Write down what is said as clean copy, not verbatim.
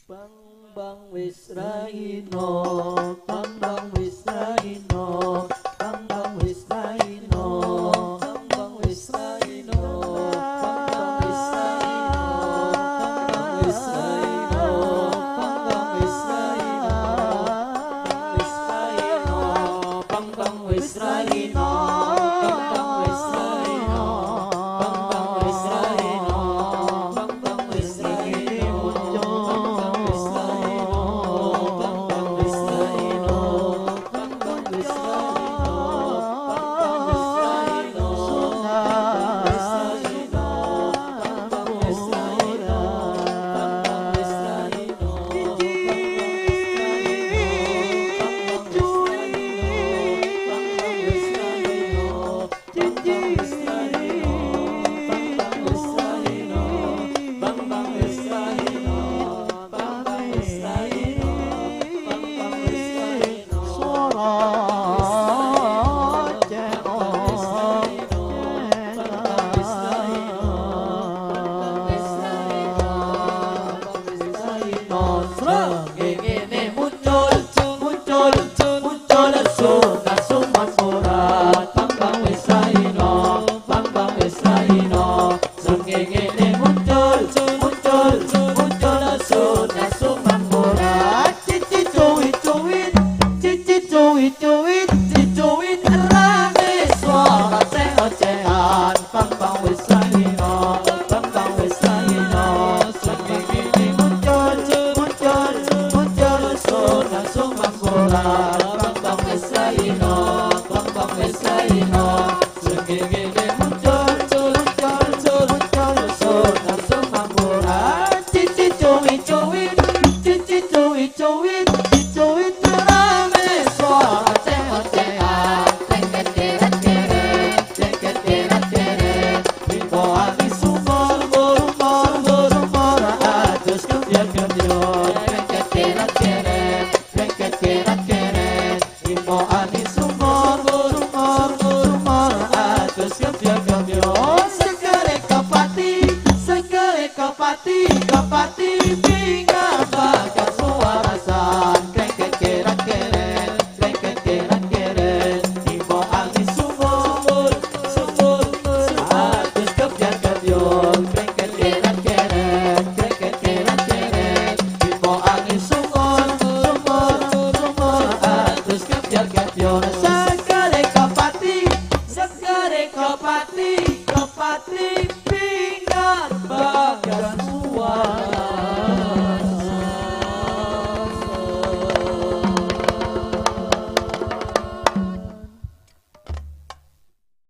Bang bang wis raino, bang bang wis raino, bang bang wis raino, bang bang wis raino, bang bang wis raino, bang bang wis raino, bang bang wis raino, bang bang wis raino, bang bang wis raino, bang bang wis raino, Kapati, kapati, ping.